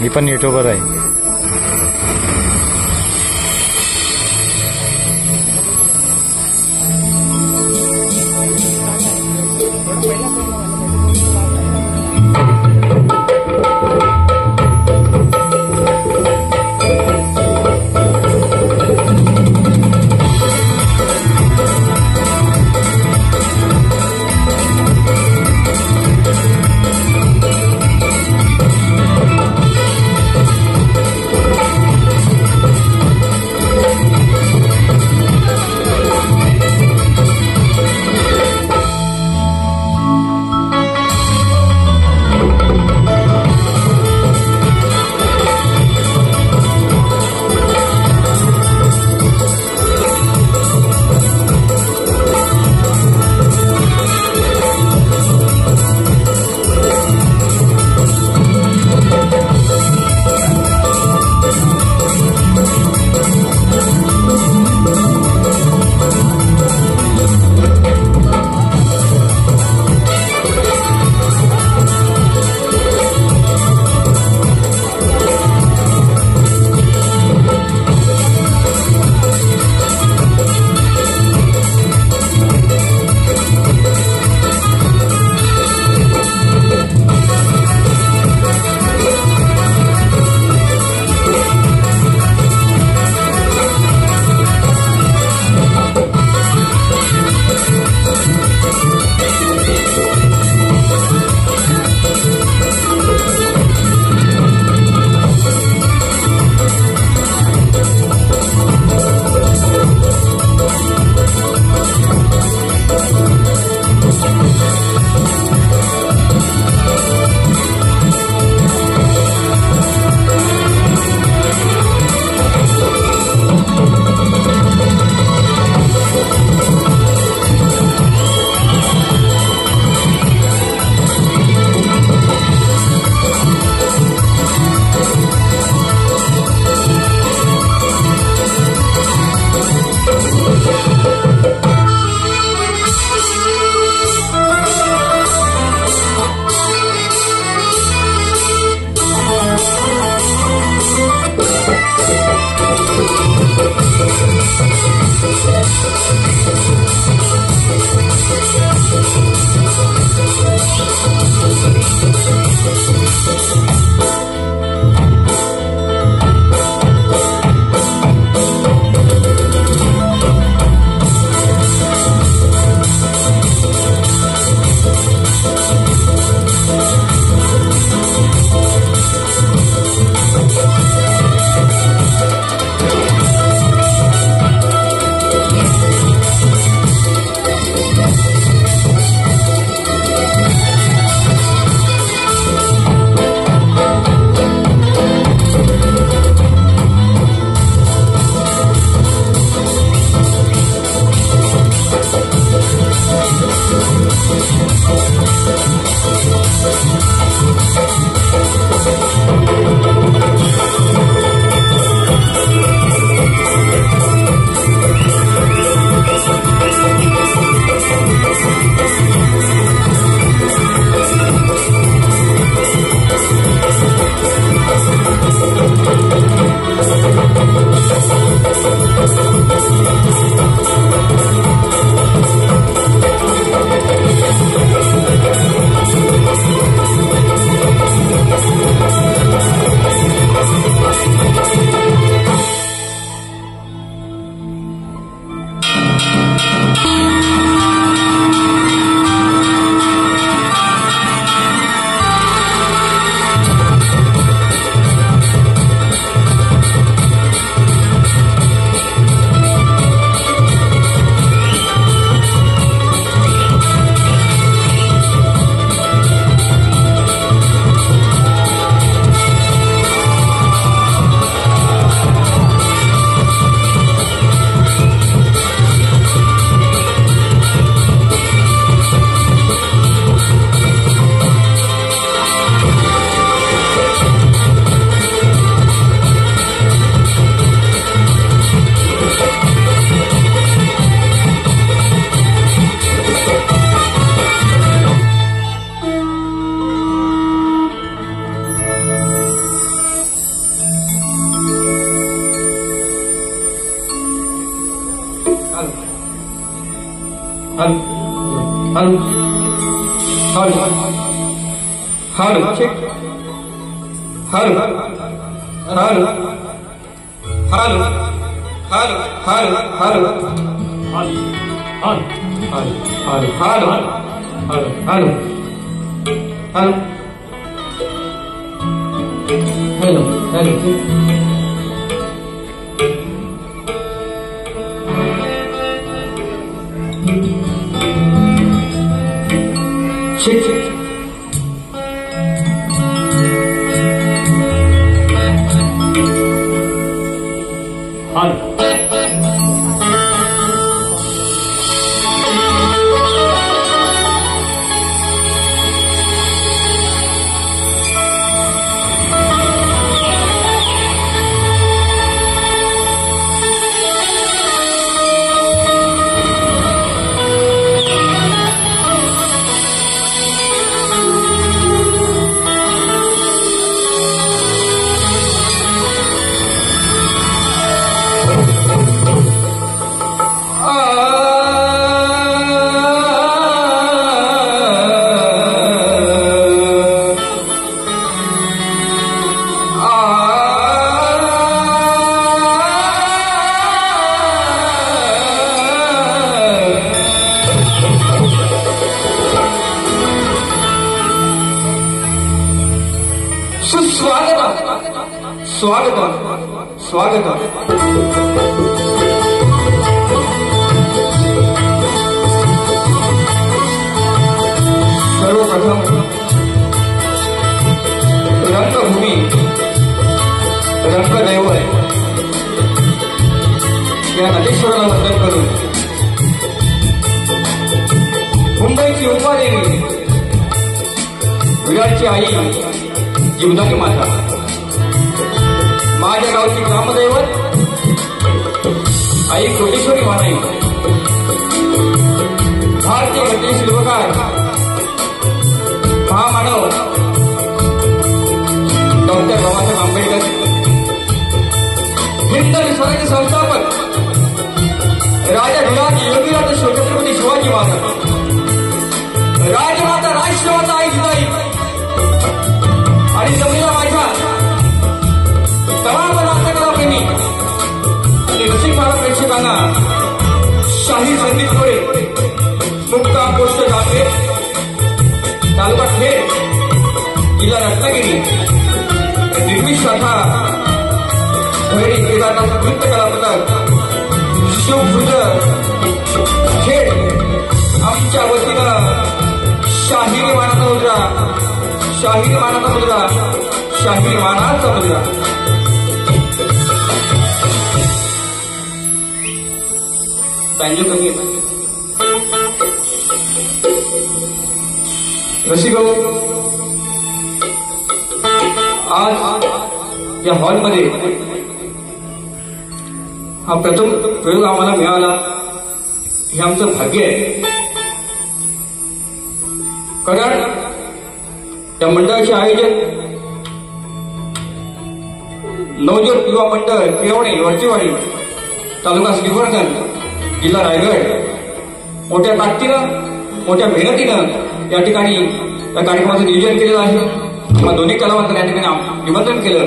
मी पण युट्यूबर आहे. Hal. Hal. Hal. Hal. Check. Hal. Hal. Hal. Hal. Hal. Hal. Hal. Hal. Hal. Hal. Hal. Hello. Hello. Check. Hal. स्वागत स्वागत सर्वप्रथम रंगभूमी रंगदैवत या नटेश्वराला वंदन करून मुंबईची उपादेवी विराटची आई जीवदानी माता माझ्या गावची ग्रामदैवत आई कोटेश्वरी मानाई भारतीय घटने शिल्पकार महामानव डॉक्टर बाबासाहेब आंबेडकर हिंद स्वराज्य संस्थापक राजा भिलाजी योगीराज छत्रपती शिवाजी महाराज राजमाता राष्ट्रमाता आई जिजाई आणि जमिनीला माझ्या तमाम नाटकप्रेमी आणि रसिक प्रेक्षकांना शाही संगीत पुढे मुक्काम पोस्ट गावे तालुका खेड जिल्हा रत्नागिरी निर्मित शाखा भैरी केदारनाथ नृत्य कला पथक शिवभुज खेड आमच्या वतीनं शाहीर मानाचा मुद्रा शाहीर मानाचा मुद्रा शाहीर मानाचा मुद्रा बँजो कमी रसिक आज या हॉलमध्ये हा प्रथम प्रयोग आम्हाला मिळाला हे आमचं भाग्य आहे कारण त्या मंडळाचे आयोजक नवज्योत युवा मंडळ केवणे वरचेवाडी तालुका श्रीवर्धन जिल्हा रायगड मोठ्या ताकदीनं मोठ्या मेहनतीनं या ठिकाणी या कार्यक्रमाचं नियोजन केलेलं आहे या दोन्ही कलावंतांना या ठिकाणी निमंत्रण केलं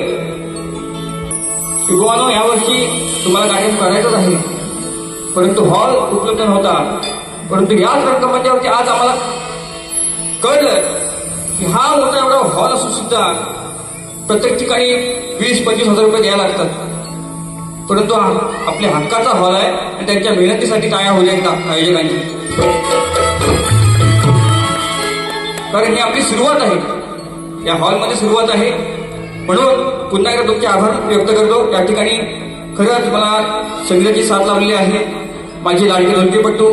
की बुवानो यावर्षी तुम्हाला कार्यक्रम करायचाच आहे परंतु हॉल उपलब्ध नव्हता परंतु याच रंगमंचावरती आज आम्हाला कळलं की हा मोठा एवढा हॉल असून सुद्धा प्रत्येक ठिकाणी 20-25 हजार रुपये द्यायला लागतात परंतु आपल्या हक्काचा हॉल आहे आणि त्यांच्या मेहनतीसाठी टाळ्या होऊ द्या आयोजकांची कारण ही आपली सुरुवात आहे या हॉलमध्ये सुरुवात आहे म्हणून पुन्हा एकदा तुमचे आभार व्यक्त करतो या ठिकाणी खरंच मला संगीताची साथ लावलेली आहे माझे लाडके ढोलकीपट्टू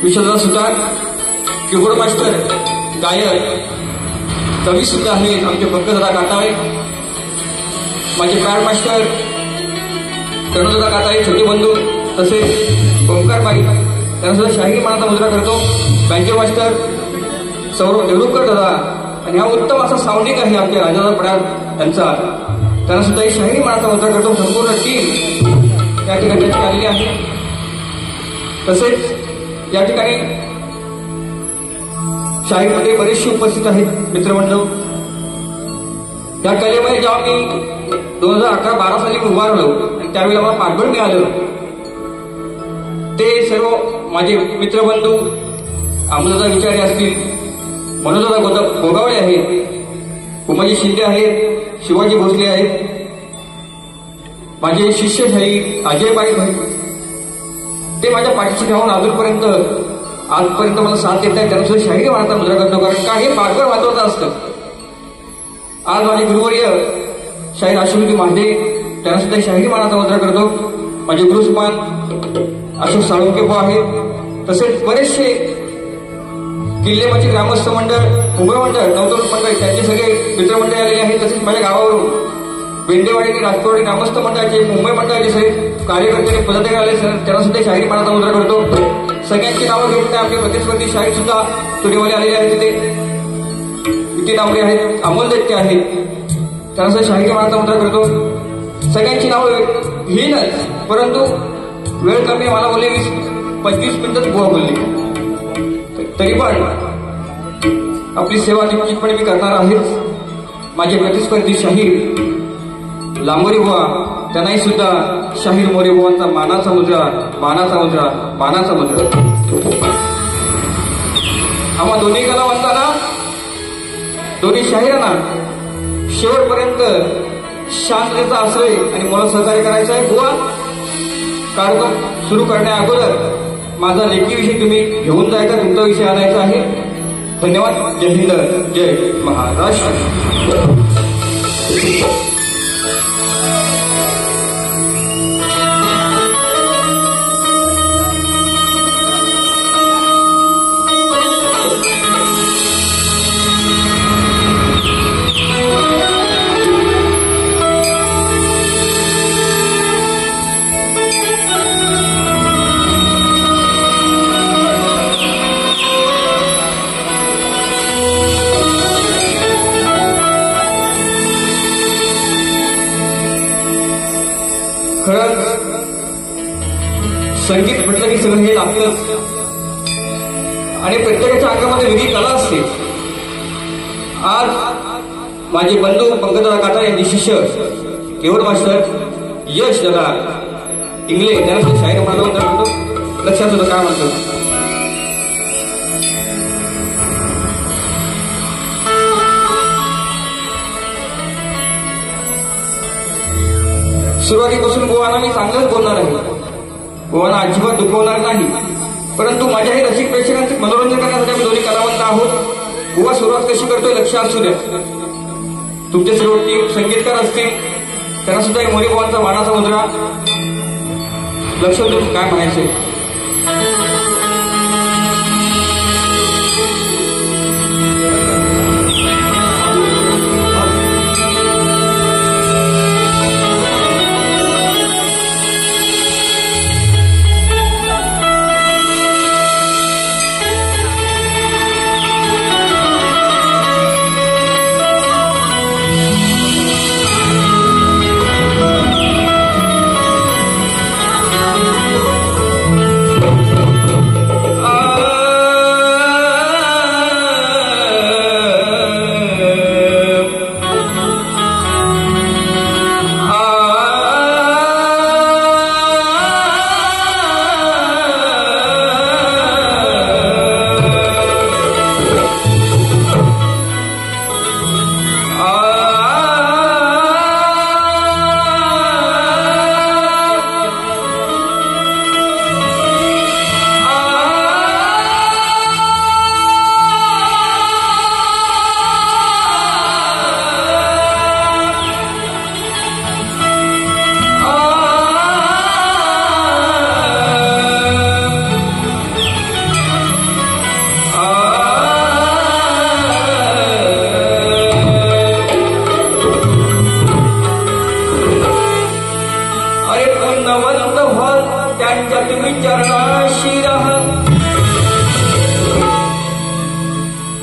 विश्वनाथ सुतार कीबोर्ड मास्टर गायक कवी सुद्धा आहेत आमचे पंकजदादा काटाळे माझे पॅड मास्टर तरुणदादा काटाळे छोटे बंधू तसेच ओंकारबाई त्यांना सुद्धा शाहीरी मानाचा मुद्रा करतो बँके मास्टर सौरभ देवरुखकर दादा आणि हा उत्तम असा साऊंडिंग आहे आपल्या राजादा पडाल यांचा त्यांना सुद्धा शाहीरी मानाचा मुद्रा करतो संपूर्ण टीम त्या ठिकाणी आलेली आहे तसेच या ठिकाणी शाहीरमध्ये बरेचसे उपस्थित आहेत मित्रमंडळ. या कलेमध्ये जेव्हा मी 2011-12 साली उभारलो आणि त्यावेळेला मला पाठबळ मिळालं, ते सर्व माझे मित्रबंधू अमोलदादा विचारे असतील, मनोजदादा गोगावळे आहेत, उमाजी शिंदे आहेत, शिवाजी भोसले आहेत, माझे शिष्य शाहीर अजय बाई भाई, ते माझ्या पाठीशी राहून आजपर्यंत मला साथ देत आहेत. त्यांना सुद्धा शाहिरी म्हणता मुद्रा करतो, कारण का हे पाठबळ महत्वाचं असतं. आज माझे गुरुवर्य शाहीर आशुमती महादे, त्यांना सुद्धा शाहिरी मानाचा मुद्रा करतो. माझे गुरुसमान अशोक साळुंके आहेत. तसेच बरेचसे किल्लेमाची ग्रामस्थ मंडळ, मुंबई मंडळ, नवतरुण मंडळ, त्यांचे सगळे मित्रमंडळ आलेले आहेत. तसेच माझ्या गावावरून बेंडेवाडी आणि राजकोट ग्रामस्थ मंडळाचे, मुंबई मंडळाचे सगळे कार्यकर्ते पदाधिकारी आले, त्यांना सुद्धा शाहिरी मानाचा मुद्रा करतो. सगळ्यांची नावं घेऊन आमचे प्रतिस्पर्धी शाहीर सुद्धा स्टुडिओवाले आलेले आहेत. तिथे विटी नावरे आहेत, अमोल दत्ते आहेत, त्यांना सुद्धा शाहिरी मानाचा मुद्रा करतो. सगळ्यांची नावं घेईनच, परंतु वेळ कमी, मला बोलले 20-25 मिनिटच बुवा बोलली, तरी पण आपली सेवा निश्चितपणे मी करणार आहेच. माझे प्रतिस्पर्धी शाहीर लांबोरी बुवा, त्यांनाही सुद्धा शाहीर मोरे बुवांचा मानाचा मुद्रा, मानाचा मुद्रा, मानाचा मुद्रा. आम्हा दोन्ही कलावंतांना, दोन्ही शाहिरांना शेवटपर्यंत शांततेचा आश्रय आणि मला सहकार्य करायचं आहे. बुवा, कार्यक्रम सुरू करण्या अगोदर माझा लेखी विषय तुम्ही घेऊन जायचा, तुमचा विषय आणायचा आहे. धन्यवाद. जय हिंद, जय महाराष्ट्र. खरंच संगीत म्हटलं की सगळं हे लागतंच, आणि प्रत्येकाच्या अंगामध्ये वेगळी कला असते. आज माझे बंधू पंकजदादा काटा यांचे शिष्य केवळ मास्टर यश दादा इंगले, त्यांना शाहीर म्हणाला म्हणतो. लक्षात होतं काय म्हणतो. सुरुवातीपासून गोवाना मी चांगलंच बोलणार आहे, गोवाना अजिबात दुखवणार नाही, परंतु माझ्याही रसिक प्रेक्षकांचे मनोरंजन करण्यासाठी आम्ही दोन्ही कलावंत आहोत. गोवा सुरुवात कशी करतोय लक्ष असू द्या. तुमचे सर्व टीम संगीतकार असतील, त्यांना सुद्धा मोरे बुवांचा मानाचा मुद्रा. लक्ष देऊन काय म्हणायचे.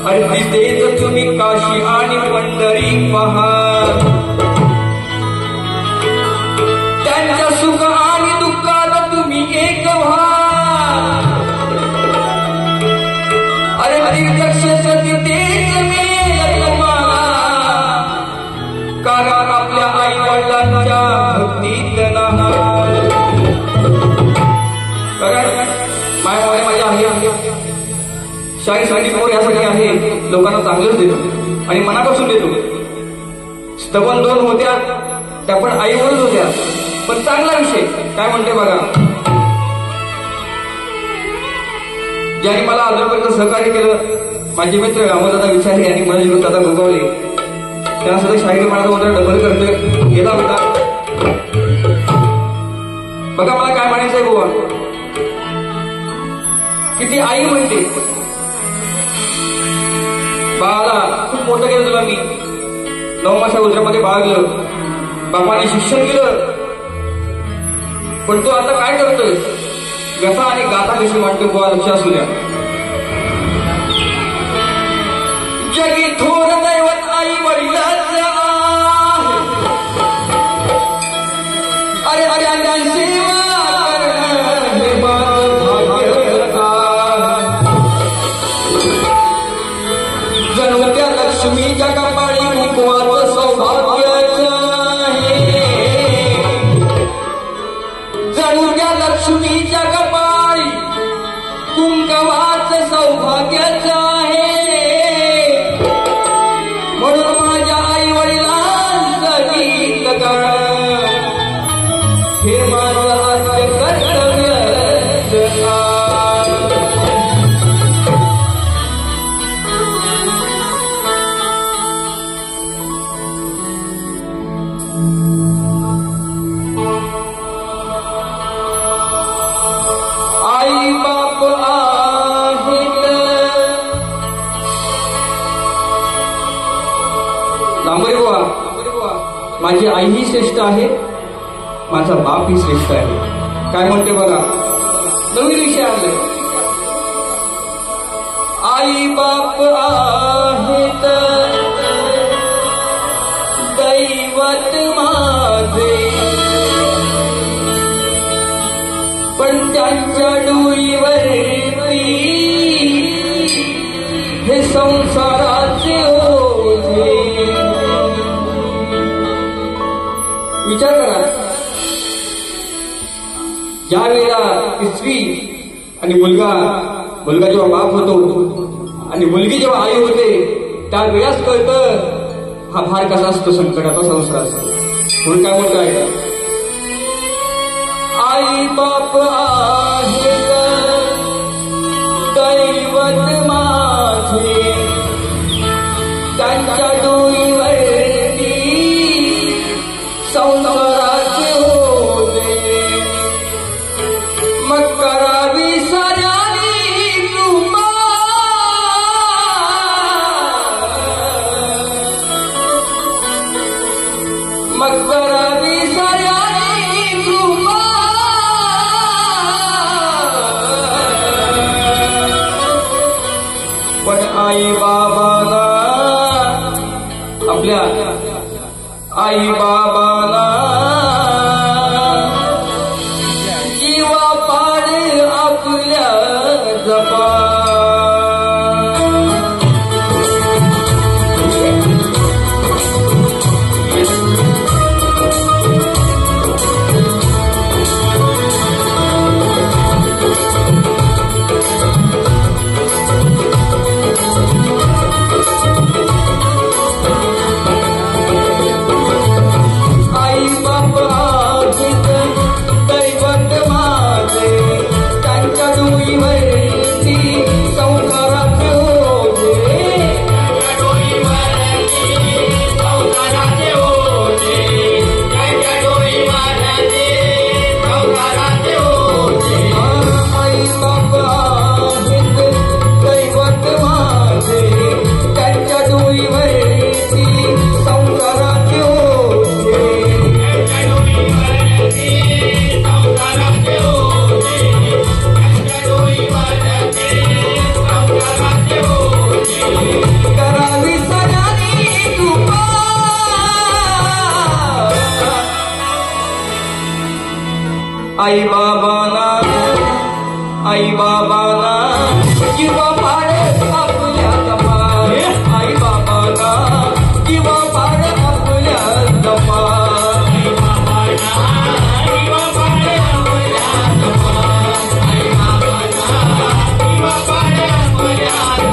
अर्पितेच तुम्ही काशी आणि पंढरी पहा, त्यांच्या सुख आणि दुःखात तुम्ही एक व्हा. शाही संगीत मोर यासाठी आहे, लोकांना चांगलंच देतो आणि मनापासून देतो. स्तवन 2 होत्या त्या पण आईवरच होत्या, पण चांगला विषय काय म्हणते बघा. ज्यांनी मला आजपर्यंत सहकार्य केलं, माझे मित्र अमोलदादा विचारे यांनी मनोज दादा गोगावले, त्यांना सुद्धा शाहीर मनाचा मुद्रा डबल करतो गेला होता. बघा मला काय म्हणायचंय बुवा, की ती आई म्हणते बाळाला खूप मोठं केलं तुला मी, 9 मासा उदरामध्ये बाळगलं, बापाने शिक्षण केलं, पण तो आता काय करतोय, व्यथा आणि गाथा कशी वाटते बुवा लक्ष असू द्या. जगी थोर दैवत आई वडिलाचं आहे, अरे अरे सेवा करणं हे माझं भाग्य आहे. जणू त्या लक्ष्मीच्या कपाळी कुंकवाचं सौभाग्याचं आहे, जणू त्या लक्ष्मीच्या कपाळी कुंकवाचं सौभाग्याचं आहे. म्हणून माझ्या आई वडिलांचं गीत गाणं हे माझं आद्य कर्तव्यच आहे. आई बाप आहेत लांबरे बुवा, माझी आई ही श्रेष्ठ आहे, माझा बाप ही श्रेष्ठ आहे. काय म्हणते बघा, नवीन विषय आहे. आई बाप आहेत दैवत माझे, पण त्यांच्या डोळीवरती हे संसाराचे ओझे. विचार करा, ज्या वेळेला स्त्री आणि मुलगा जेव्हा बाप होतो आणि मुलगी जेव्हा आई होते, त्या वेळाच कळतं हा भार कसा असतो संकटाचा संसाराचा. म्हणून काय म्हणतो आहे, आई बाप आहेत दैवत माझे, त्यांच्या डोळीवरती संसाराचे ओझे. मग करावी साऱ्यांनी कृपा, मग करावी साऱ्यांनी कृपा. पण आई बाबाला, आपल्या आई बाबाला जीवा पाड आपल्या जपा. आई बाबाला किंवा पाडे आपल्या जपा. आई बाबाला किंवा पाडे आपल्या जपा. आई बाबाला किंवा पाडे आपल्या जपा.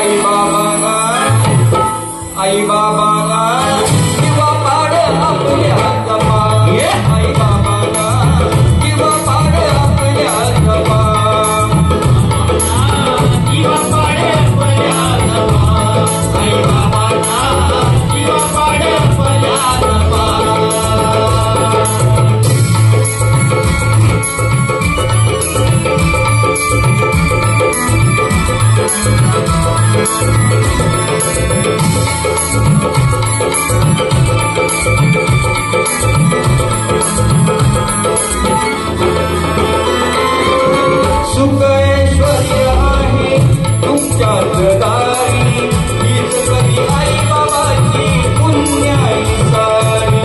आई बाबांना किंवा पाड आपल्या तपा आई बाबांना किंवा पाड आपल्या तपा किंवा पाड आपल्या तपा आई बाबांना किंवा पाड आपल्या तपा सुख ऐश्वर्य आहे तुमच्याच दारी हीच कधी आई बाबाची पुण्याई सारी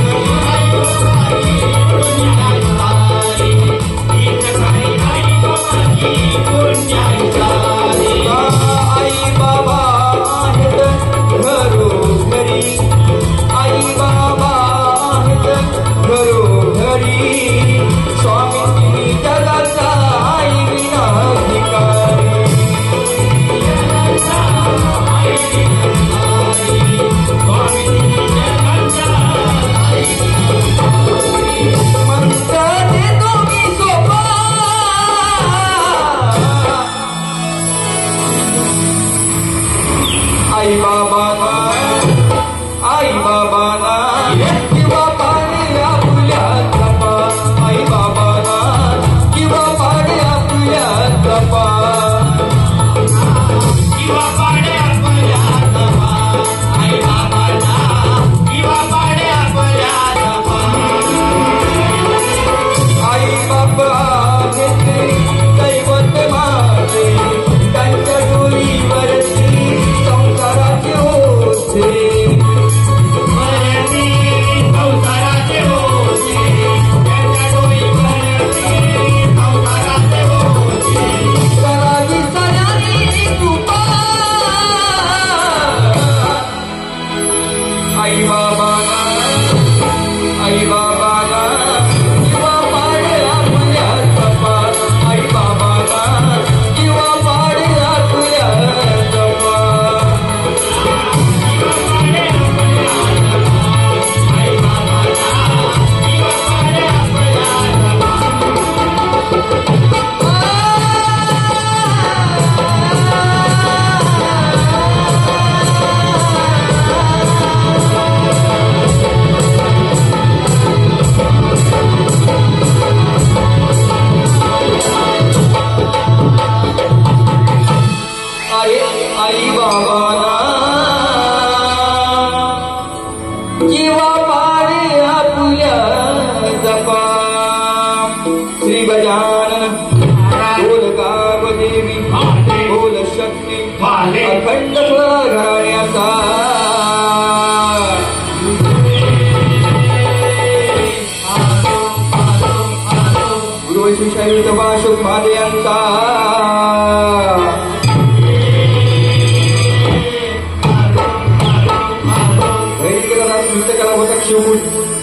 आई बाबाची पुण्याई सारी हीच कधी आई बाबाची पुण्याई सारी आई बाबा आहेत घरोघरी आई बाबा आहेत घरोघरी स्वामी तुम्ही जगाचा आई विनाधिकारी मंत्र देतो मी सोपा आई बाबांना किंवा पाणी आपल्या तपा आई बाबांना किंवा पाणी आपल्या तपा किंवा पाणी आपल्या तपा आई बाबांना किंवा पाणी आपल्या तपा आई बाबा घेते दैवत माझे त्यांच्या डोळीवरती संसाराचे ओझे संसाराचे ओझे त्यांच्या डोळीवरती संसाराचे ओझे सरागी सरागी कृपा आई बाबांना किंवा पाड आपल्या तपा आई बाबांना किंवा पाड आपल्या तपा आई बाबांना किंवा पाडे आपल्या जपा श्री गजानन बोल गावदेवी बोल शक्ती अखंड घराण्याचा गुरु शिष्यायुक्त अशोक महाले यांचा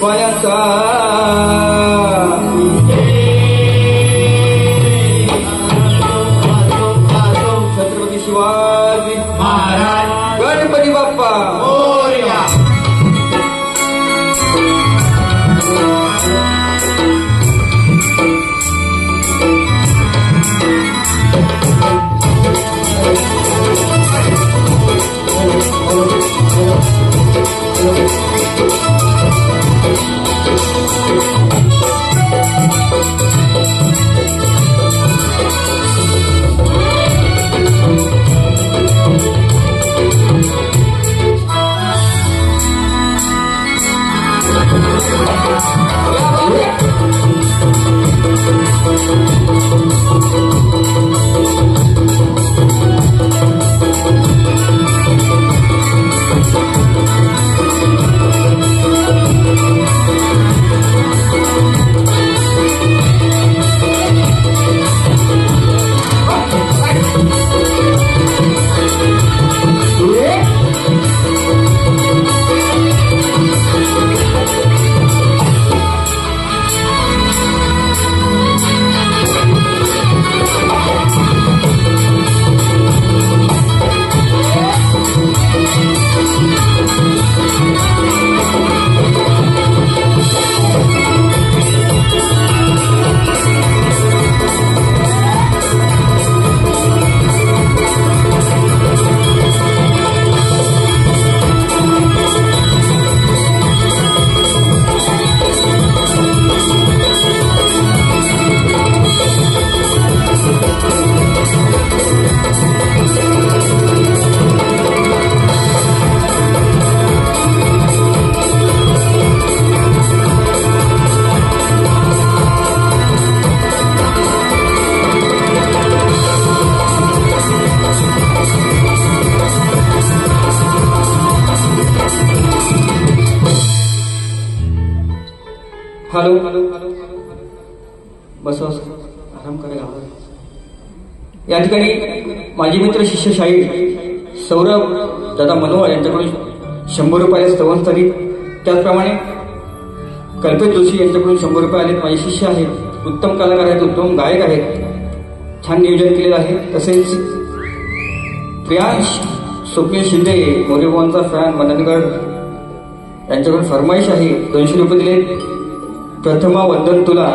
वाल्याचा छत्रपती शिवाजी महाराज गणपती बाप्पा मोरया हॅलो बस आराम करायला. या ठिकाणी माझे मित्र शिष्य शाहीर सौरभ दादा मनोहर यांच्याकडून 100 रुपये स्तवनस्थळी, त्याचप्रमाणे कल्पेश जोशी यांच्याकडून 100 रुपये आले. माझे शिष्य आहेत, उत्तम कलाकार आहेत, उत्तम गायक आहेत, छान नियोजन केलेलं आहे. तसेच प्रियांश स्वप्नील शिंदे मोरेभवनचा फॅन मननगड यांच्याकडून फरमाईश आहे, 200 रुपये दिले. प्रथमा वंदन तुला,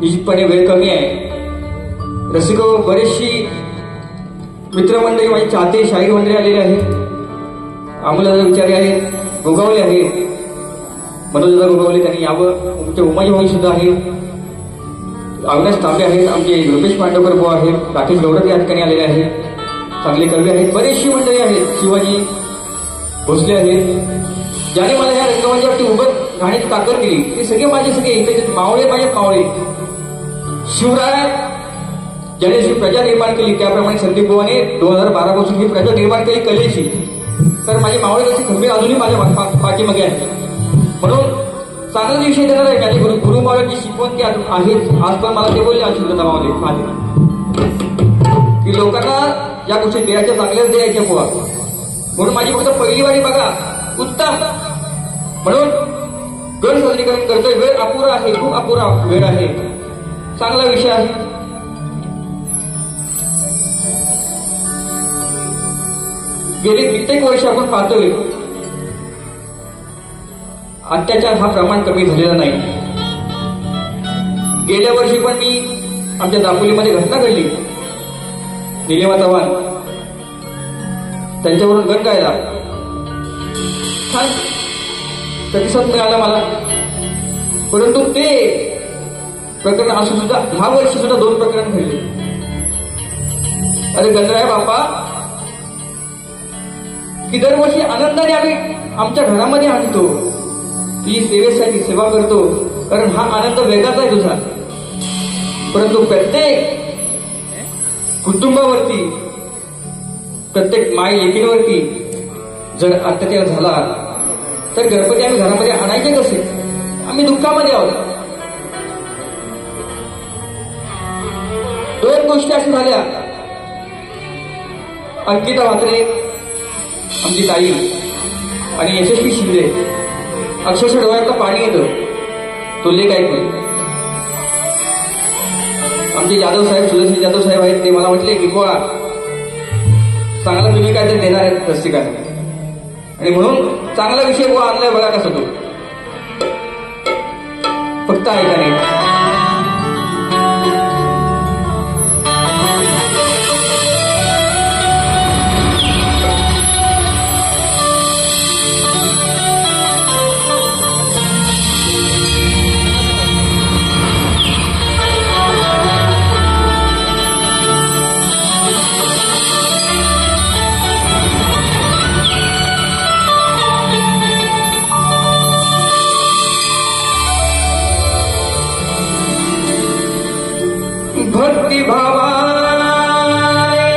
निश्चितपणे वेळ कमी आहे. रसिको बरेचशी मित्रमंडळी माझे चाहते शाहीर मंडळी आलेले आहेत. अमोलदादा विचारे आहेत, गोगावले आहेत, मनोजदादा गोगावले त्यांनी यावं. आमचे उमाजी भाऊ सुद्धा आहेत, अविनाश तांबे आहेत, आमचे रुपेश पांडवकर भाऊ आहेत, राकेश गौडक या ठिकाणी आलेले आहेत, चांगले कवी आहेत, बरेचशी मंडळी आहेत. शिवाजी भोसले आहेत, ज्याने मला या रंगमंचावरती उभं राहण्याची ताकद दिली. ते सगळे माझे सगळे इथे मावळे, माझे मावळे. शिवराय ज्याने जी प्रजा निर्माण केली त्याप्रमाणे संदीप बुवाने 2012 पासून ही प्रजा निर्माण केली कलेची. तर माझे मावळे जसे खंबीर अजूनही माझ्या पाठीमागे आहे. म्हणून चांगला विषय देणार आहे. माझे गुरु महाराज शिकवण ते आहेत. आज पण मला ते बोलले अशोक मावले की लोकांना या गोष्टी द्यायच्या, चांगल्याच द्यायच्या बुवा. म्हणून माझी फक्त पहिली वारी बघा उत्तम. म्हणून गण सादरीकरण करतोय. वेळ अपुरा आहे, खूप अपुरा वेळ आहे. चांगला विषय आहे. गेली कित्येक वर्ष आपण पाहतोय अत्याचार हा प्रमाण कमी झालेला नाही. गेल्या वर्षी पण मी आमच्या दापोलीमध्ये घटना घडली. निलेमा चव्हाण त्यांच्यावरून गण गायला, छान प्रतिसाद मिळाला मला. परंतु ते प्रकरण असून सुद्धा ह्या वर्षी सुद्धा 2 प्रकरण घडले. अरे गणराय बाप्पा की दरवर्षी आनंदाने आम्ही आमच्या घरामध्ये आणतो, तुझी सेवेसाठी सेवा करतो, कारण हा आनंद वेगळाच आहे तुझा. परंतु प्रत्येक कुटुंबावरती, प्रत्येक माय लेकींवरती जर अत्याचार झाला तर गणपती आम्ही घरामध्ये आणायचे कसे? आम्ही दुःखामध्ये आहोत. 2 गोष्टी अशा झाल्या. अंकिता म्हात्रे आमची ताई आणि यशस्वी शिंदे, अक्षरशः डोळ्यातलं पाणी येतं तो लेख ऐकून. आमचे जाधव साहेब, सुदर्शन जाधव साहेब आहेत, ते मला म्हटले की बुवा चांगला तुम्ही काय तर देणार आहेत रसिकांना, आणि म्हणून चांगला विषय बुवा आणलाय बघा कसा तो. फक्त ऐका नाही. भक्ती भावाने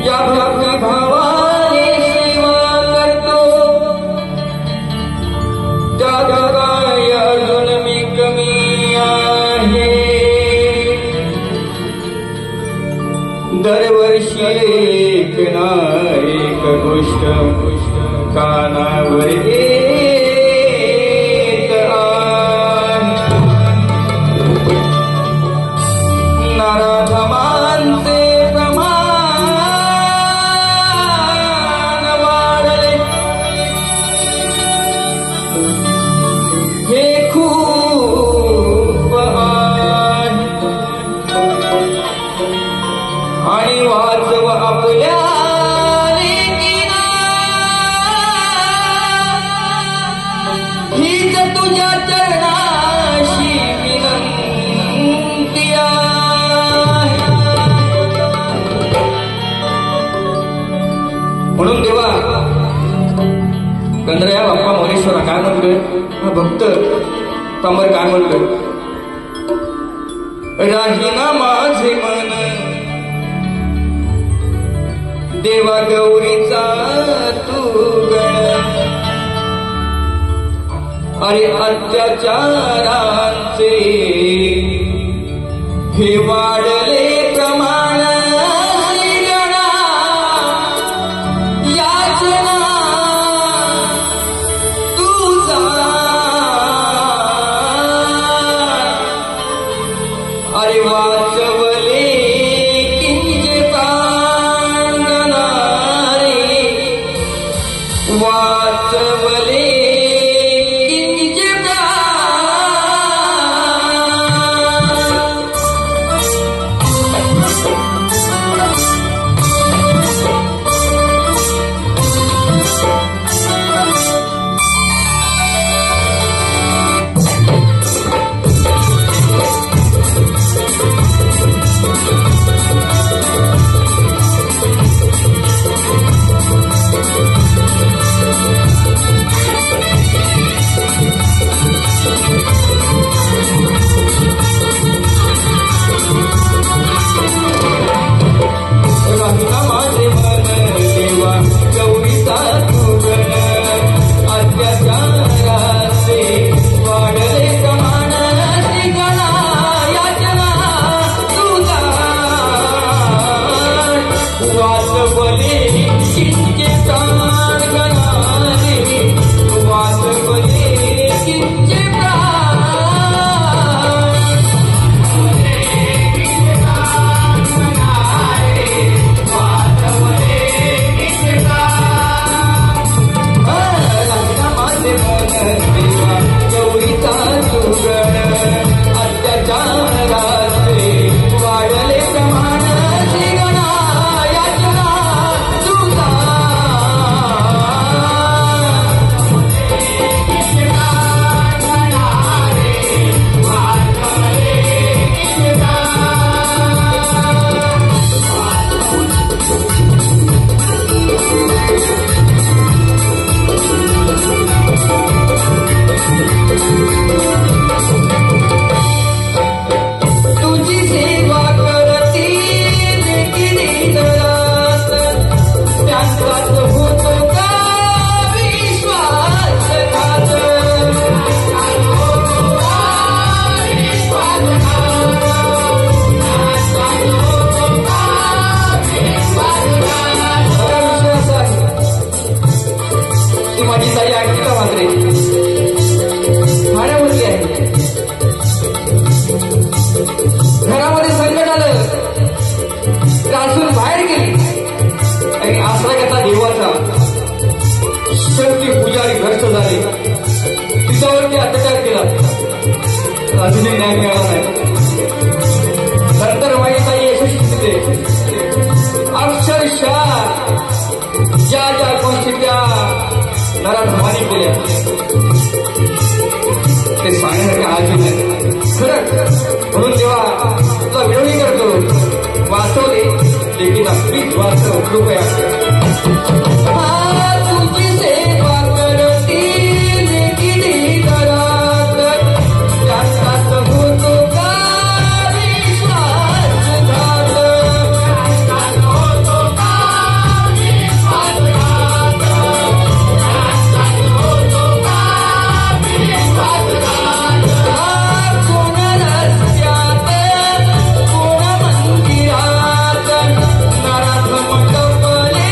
या भक्ती भावाने सेवा करतो, त्या काय अजून मी कमी आहे. दरवर्षी एक ना एक गोष्ट कानावर आणि वाचव आपल्या लेकीना, हीच तुझ्या चरणाशी विनंती आहे. म्हणून देवा गणराया बाप्पा मोरेश्वरा काय म्हणतोय, हा भक्त तांबर काय म्हणतोय, राहीना माझे मन देवा गौरीचा तू गण, अरे अत्याचारांचे हे वाढले प्रमाण गणा याचना तुझा अरे वाचवले किंजे प्राण गणा रे वाचवले घरामध्ये संकट आलं त्रासून बाहेर गेली आणि आसरा घेतला देवाचा शक्ती पुजारी भ्रष्ट झाले तिच्यावरती अत्याचार केला अजूनही न्याय मिळाला नाही नंतर माईताई यशस्वी होते अक्षरशः ज्या ज्या गोष्टी त्या नराधमाने केल्या ते सांगण्यासाठी आज नाही खरं म्हणून तेव्हा तुला विनवणी करतो वाचवले लेकिन आपलीच वाचव कृपया तुझी सेवा करती लेकिनी घरात त्यात होतो का विश्वासघात होतो का विश्वासघात होतो का विश्वासघात कोण रस्त्यात कोण मंदिरात नराधम टपले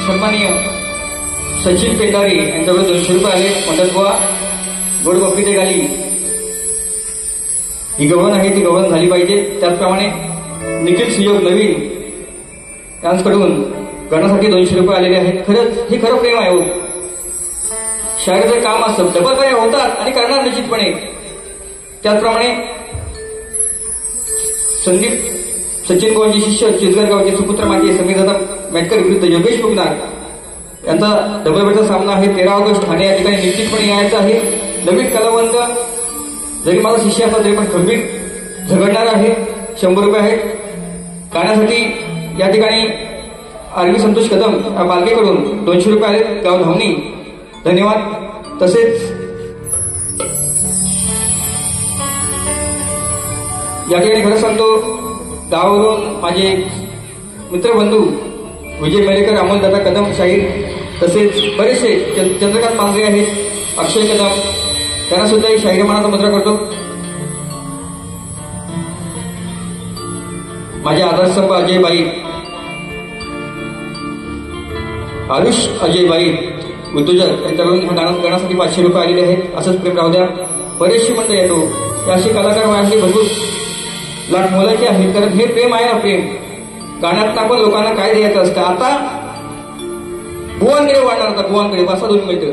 सन्माननीय सचिन पेंडारी यांच्याकडे 200 रुपये आले. म्हणतात बुवा गोड बकरीचे गाली ही गव्हाण आहे ती गव्हाण झाली पाहिजे. त्याचप्रमाणे निखिल सुयोग नवीन यांच्याकडून गणासाठी 200 रुपये आलेले आहेत. खरंच हे खरं प्रेम आहे. हो, शाळेचं काम असतं डबल पर्याय होतात आणि करणार निश्चितपणे. त्याचप्रमाणे संदीप सचिन गोवांचे शिष्य चिचगर गावचे सुपुत्र माझे समीरदादा मेटकर विरुद्ध योगेश मुगनार यांचा डबल बेटचा सामना आहे. 13 ऑगस्ट ठाणे या ठिकाणी निश्चितपणे यायचं आहे. नवीन कलावंत जरी माझा शिष्य असला तरी पण खंबीर झगडणार आहे. 100 रुपये आहेत. गाण्यासाठी या ठिकाणी आरवी संतोष कदम या बालकेकडून 200 रुपये आहेत. गाव धावणी धन्यवाद. तसेच या ठिकाणी खरं सांगतो गावावरून माझे मित्रबंधू विजय मेलेकर अमोलदादा कदम शाहीर तसेच बरेचसे चंद्रकांत मांजरे आहेत. अक्षय कदम त्यांना सुद्धा एक शाहीर मानाचा मुद्रा करतो. माझे आदर्शस्तंभ अजयबाई आयुष अजयबाई उद्योजक यांच्याकडून ह्या गाण्यासाठी 500 रुपये आलेले आहेत. असंच प्रेम राहू द्या. बरेचशी म्हणता येतो अशी कलाकार माझे भरपूर लाट मोलाचे आहेत. कारण हे प्रेम आहे ना प्रेम. गाण्यात आपण लोकांना काय द्यायचं असतं. आता बुवांकडे वाढणार होता. बुवांकडे 5-2 मीटर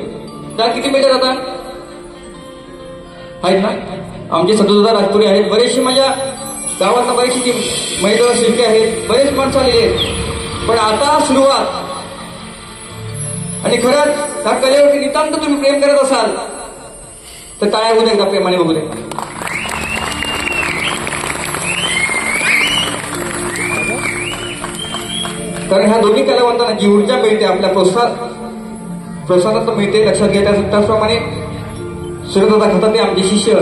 त्या किती मीटर आता आहेत ना. आमचे सदोदा राजपुरी आहेत. बरेचसे माझ्या गावातला बरेचशी महिला शिल्पी आहेत. बरेच माणसं आलेले आहेत. पण आता सुरुवात आणि खरंच त्या कलेवरती नितांत तुम्ही प्रेम करत असाल तर काय होऊ द्या प्रेमाने बघू दे. कारण ह्या दोन्ही कलावंतांना जी ऊर्जा मिळते आपल्या प्रोत्साहनात मिळते लक्षात घ्या. त्याचप्रमाणे सूर्यदादा खताते आमचे शिष्य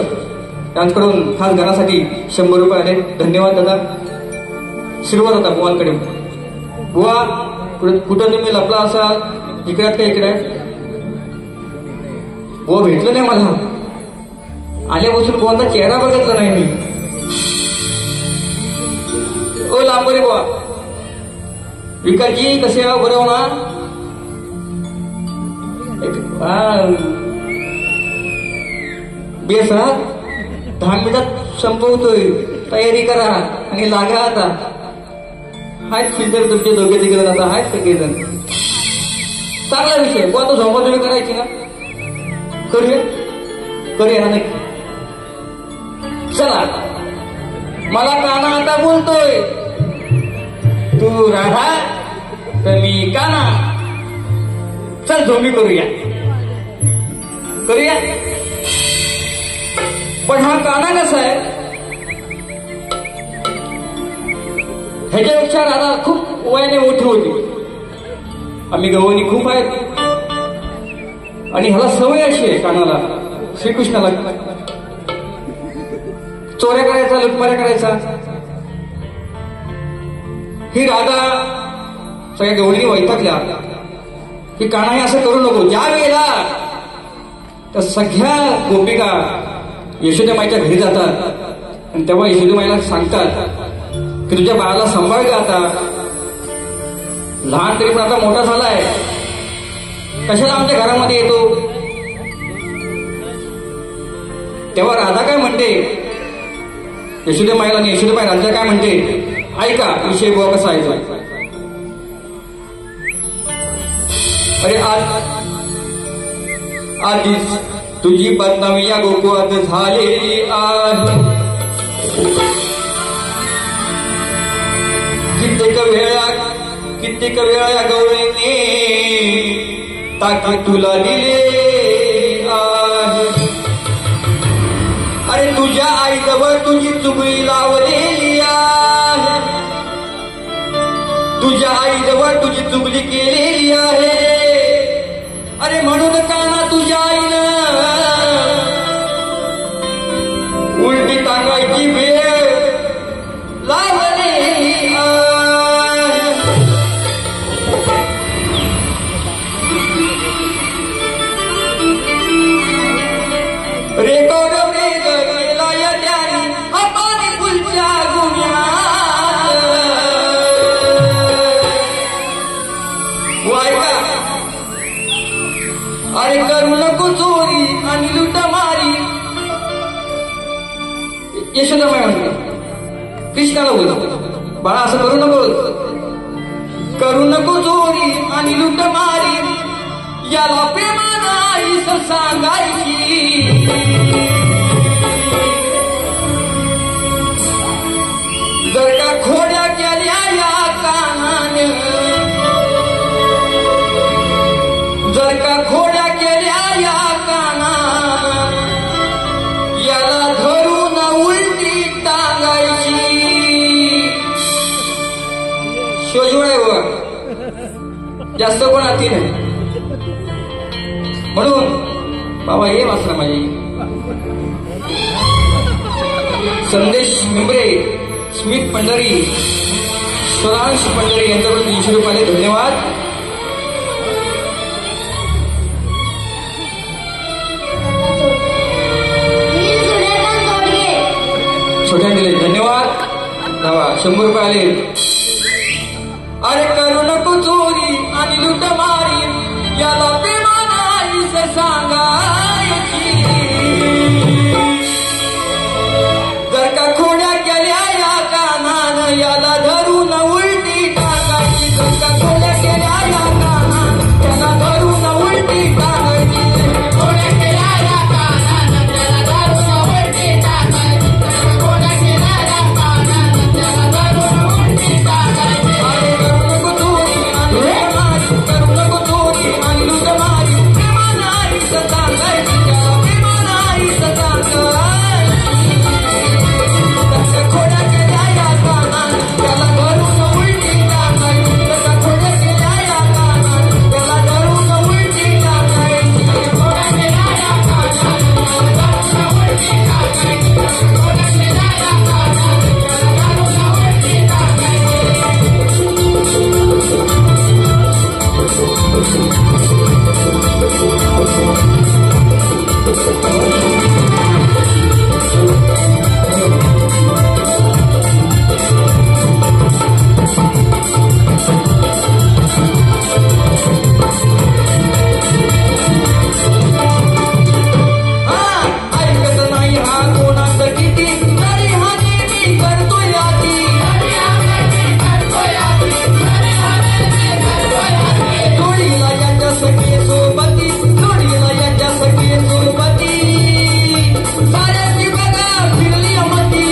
त्यांच्याकडून खास गाण्यासाठी 100 रुपये आले. धन्यवाद दादा. शिरवा दादा बुवांकडे. बुवा कुठं तुम्ही लपला असाल इकड्यात का इकडे बुवा भेटलं नाही मला. आल्यापासून बुवांचा चेहरा बघितला नाही मी. ओ लांबरे बुवा विकासजी कसे बरं ना. बेस 10 मिनिटात संपवतोय. तयारी करा आणि लागा आता. आहेत फिल्टर तुमचे दोघे तिकडे आता आहेत सगळेजण. चांगला विषय. बुवा तो झोपा तुम्ही करायची ना. करूया ना. नाही चला मला काना आता बोलतोय. तू राधा तर मी काना. चल झोंबी करूया. पण हा काना कसा आहे ह्याच्यापेक्षा राधा खूप वयाने मोठी होती. आम्ही गवळणी खूप आहेत आणि ह्याला सवय अशी आहे कानाला श्रीकृष्णाला चोऱ्या करायचा लुटमाऱ्या करायचा. ही राधा सगळ्या गवळणी वैतागल्या की काना हे असं करू नको. ज्या वेळेला त्या सगळ्या गोपिका यशोदेमाईच्या घरी जातात आणि तेव्हा यशोदेमाईला सांगतात की तुझ्या बाळाला सांभाळ आता. लहान तरी पण आता मोठा झालाय. कशाला आमच्या घरामध्ये येतो. तेव्हा राधा काय म्हणते यशोदेमाईला आणि यशोदेमाई राजा काय म्हणते ऐका विषय बुवा कसा आहे. अरे आधीच तुझी बदनामी या गोकुळात झालेली आहे. वेळा या गवळीने ताकी तुला दिले आहे. अरे तुझ्या आईजवळ तुझी चुगली लावलेली आहे. तुझ्या आईजवळ तुझी चुगली केलेली आहे. अरे म्हणून काना तुझ्या आईनं उलटी टांगायची वेळ लावलेली आहे. रेकॉर्ड वेग गेला या त्याने आपण फुलच्या गुन्ह्यात. वायका अरे करू नको चोरी आणि लुटमारी. यशोदा म्हणते कृष्णाला बोलतो बाळा असं करू नको चोरी आणि लुटमारी. याला प्रेमानं आईस सांगायची. जर का खोड्या केल्या या कानाने, जर का खोड्या केल्या या कानानं, याला धरून उलटी टांगायची. शोजवळ जास्त कोण आती नाही. म्हणून बाबा हे वाचला माझी संदेश मिंबरे, स्मित पंढरी, स्वरांश पंढरी यांच्याकडून 300 रुपये धन्यवाद. छोट्या दिले धन्यवाद. 100 रुपये आले. अरे करू नको चोरी आणि लुटमारी. याला प्रेमानं आईस सांगायची. जर का खोड्या केल्या या कानानं, याला धरून उलटी टाकायची. जर का खोड्या केल्या या कानानं, याला धरून उलटी टाकायची. खोड्या केल्या या कानानं, त्याला धरून उलटी टाकायची. खोड्या केल्या या कानानं, त्याला धरून उलटी टाकायची. अरे करू नको चोरी आणि लुटमारी. करू नको चोरी आणि लुटमारी. प्रेमानं आईस सांगायची. त्याला प्रेमानं आईस सांगायची. खोड्या केल्या या कानानं, त्याला धरून उलटी टाकायची. तसा खोड्या केल्या या कानानं, त्याला धरून उलटी टाकायची. खोड्या केल्या या कानानं, त्याला धरून उलटी टाकायची. खोड्या केल्या या कानानं, त्याला धरून उलटी ऐकत नाही हा कोणाचं किती, तरी हा नेहमी करतोय आती. जोडीला याच्या सखी सोबती, जोडीला याच्या सखी सोबती. साऱ्याची बघा फिरली मती.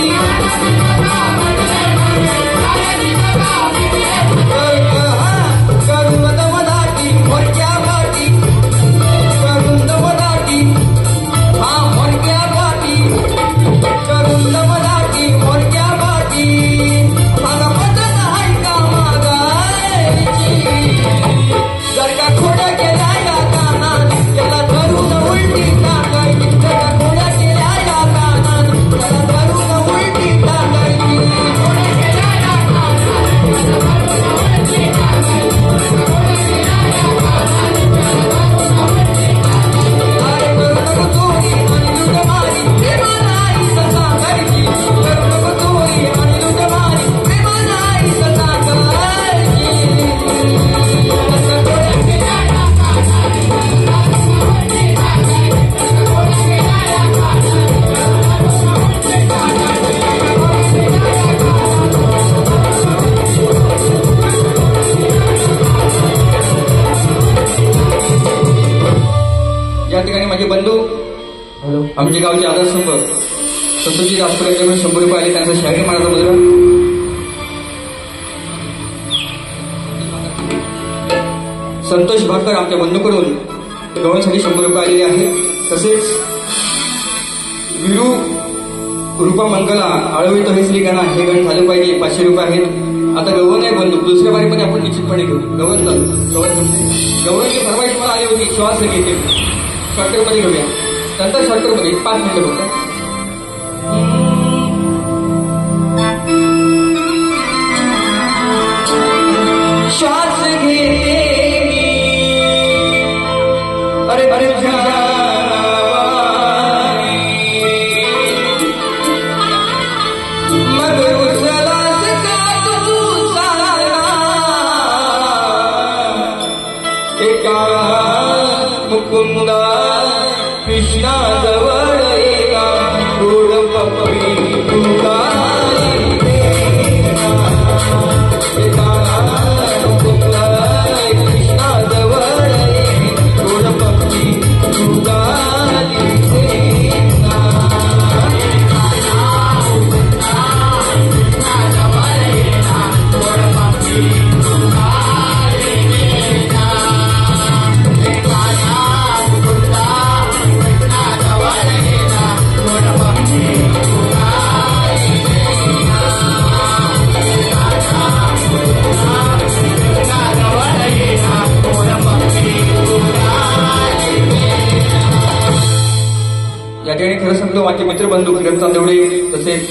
करून दमदाटी मोरक्या वाटी. करून दमदाटी हा मोरक्या वाटी. करून दमदाटी मोरक्या वाटी. मला पटत आहे का मागायची. जर का खोड्या केल्या या कानानं, याला धरून उलटी टाकायची. जर का खोड्या केल्या या कानानं, याला धरून उलटी टाकायची. खोड्या केल्या या कानानं, याला धरून उलटी टाकायची. खोड्या केल्या या कानानं, याला धरून उलटी टाकायची. अरे करू नको चोरी आणि लुटमारी. प्रेमानं आईस सांगायची. करू नको चोरी आणि लुटमारी. प्रेमानं आईस सांगायची. तसं खोड्या केल्या या कानानं, याला धरून उलटी टाकायची. तसं खोड्या केल्या या कानानं, याला धरून उलटी टाकायची. खोड्या केल्या या या ठिकाणी माझे बंधू आमच्या गावचे आदर्शस्तंभ संतोषजी राजपूर यांच्याकडून 100 रुपये आले. त्यांचा शाहीर महाराज मुद्रा. संतोष भाकर आमच्या बंधूकडून गवळणसाठी 100 रुपये आलेले आहेत. तसेच विरू रूपा मंगला आळवीत हे श्री गणा हे गण झालं पाहिजे 500 रुपये आहेत. आता गवळण आहे बंधू, दुसऱ्या बारीमध्ये आपण निश्चितपणे घेऊ. गवळणची फरमाईश मला आली होती, श्वास घेते शॉर्टकटमध्ये घेऊया. नंतर शॉर्टकटमध्ये 5 मिनिटं फक्त. श्वास घेते अरे अरे मग उचलास का तू सारा एका मुकुंदा कृष्णा जवळ एका गोड पपई तुला खरं सांगतो माझे मित्र बंधू किरण चांदवडे तसेच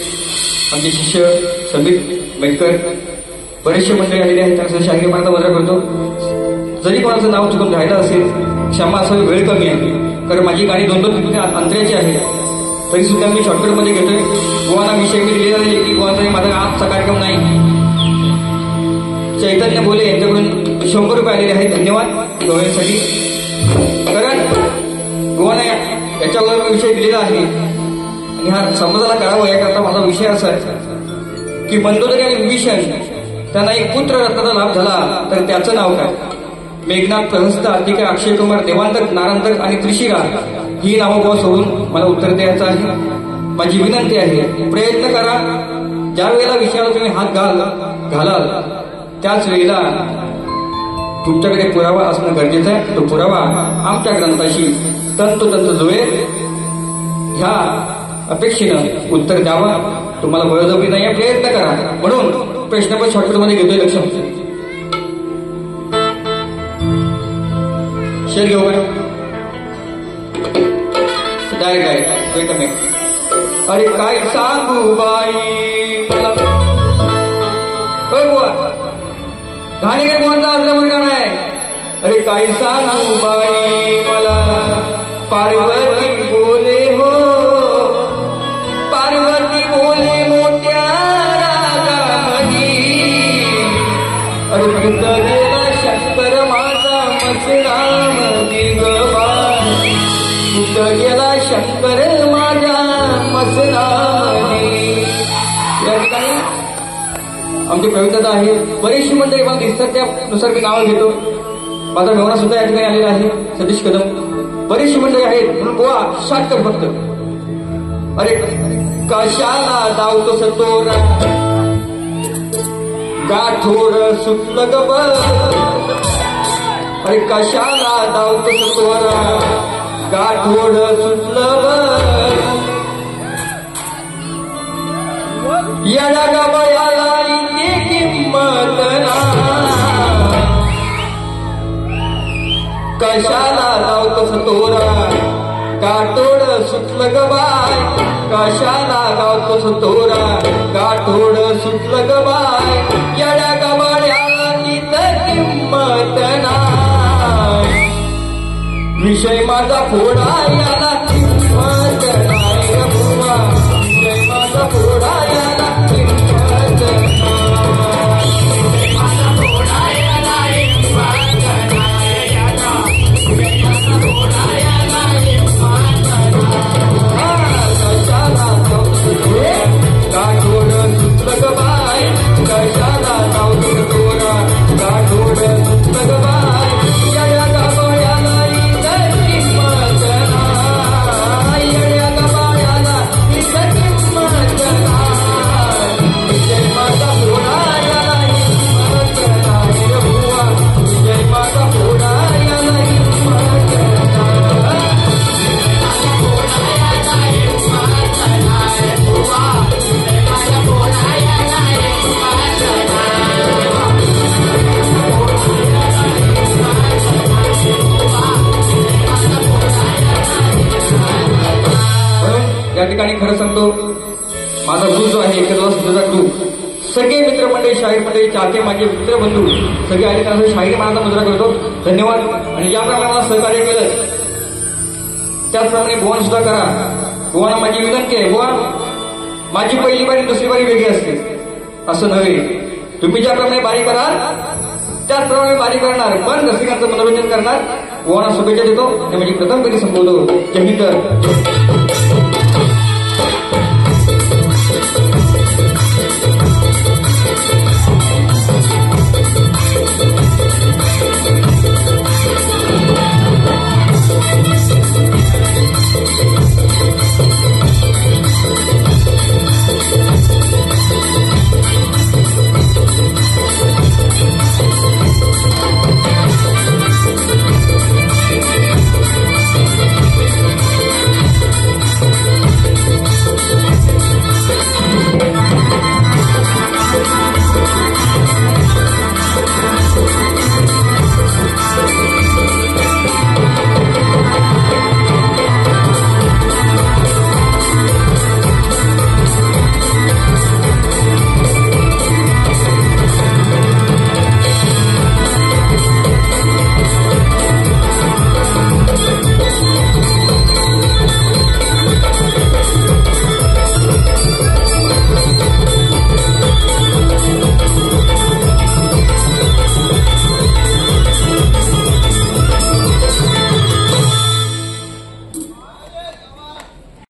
आमचे शिष्य संदीप मेटकर बरेचसे मंडळी आलेले आहेत. त्यांना शाहीर मार्ग वजा करतो. जरी कोणाचं नाव चुकून राहिलं असेल क्षमा असावी, वेळ कमी आहे कारण माझी गाणी 2-2 मिनिटे अंतराची आहे. तरी सुद्धा मी शॉर्टकटमध्ये घेतोय. गोवाना विषय मी दिलेला नाही की गोवाचा माझा आजचा कार्यक्रम नाही. चैतन्य बोले यांच्याकडून 100 रुपये आलेले आहेत. धन्यवाद गोव्यासाठी. कारण गोवाना याच्यावर विषय दिलेला आहे आणि हा समाजाला कळावा याकरता माझा विषय असा आहे की मंदोदरी आणि विभीषण त्यांना एक पुत्र रत्नाचा लाभ झाला तर त्याचं नाव काय? मेघनाथ, प्रहस्त, अर्तिका, अक्षय कुमार, देवांतर, नारांतर आणि त्रिशिरा ही नावं सोडून मला उत्तर द्यायचं आहे. माझी विनंती आहे, प्रयत्न करा. ज्या वेळेला विषयावर तुम्ही हात घालाल त्याच वेळेला तुमच्याकडे पुरावा असणं गरजेचं आहे. तो पुरावा आमच्या ग्रंथाशी तंतोतंत जुळेल ह्या अपेक्षेनं उत्तर द्यावा. तुम्हाला बळजबरी नाही, प्रयत्न करा. म्हणून प्रश्न पण शॉर्टकटमध्ये घेतोय. लक्ष शेअर घेऊ डायरेक्ट. अरे काय सांगू बाई गाणी काय कोणता असलं मुलगा नाही. अरे काय सांगू बाई मला पार्वती बोले हो, पार्वती बोले मोठ्या रागामधी. अरे कुठं गेला शंकर माझा मसरामधी गवा, कुठं गेला शंकर माझ्या मसरामधी. या ठिकाणी आमची प्रवीणता आहे. बरीचशी मंडळी मला दिसतात त्यानुसार मी नावं घेतो. माझा मेवणा सुद्धा या ठिकाणी आलेला आहे, सतीश कदम. बरीचशी मंडळी आहेत म्हणून गोवा शाटकर फक्त. अरे कशाला धावतो सतोरा गाठोड सुटलं ग बर. अरे कशाला धावतो सतोरा गाठोड सुटलं बर. येडा गबयाला इतकी किंमत नाही. कशाला लावतो सतोरा गाठोड सुटलं ग बाय. कशाला गावतो सतोरा गाठोड सुटलं ग बाय. येड्या गबाड्याला इथं किंमत नाही. विषय माझा फोडा याला किंमत नाही ग बुवा. विषय माझा फोडा याला किंमत नाही. गाठोड सुटलं ग बाय. ठिकाणी खरं सांगतो माझा ग्रुप जो आहे एकदा सुद्धा ग्रुप सगळे मित्रमंडळी शाहीर मंडळी चाहते माझे मित्रबंधू सगळे आले त्यांना शाहिरी मानाचा मुजरा करतो. धन्यवाद. आणि ज्याप्रमाणे मला सहकार्य केलं त्याचप्रमाणे भुवन सुद्धा करा. भुवाना माझी विनंती आहे, भुवन माझी पहिली बारी दुसरी बारी वेगळी असते असं नव्हे. तुम्ही ज्याप्रमाणे बारी कराल त्याचप्रमाणे बारी करणार पण रसिकांचं मनोरंजन करणार. भुवाना शुभेच्छा देतो आणि माझी प्रथम कधी संपवतो. जय हिंद.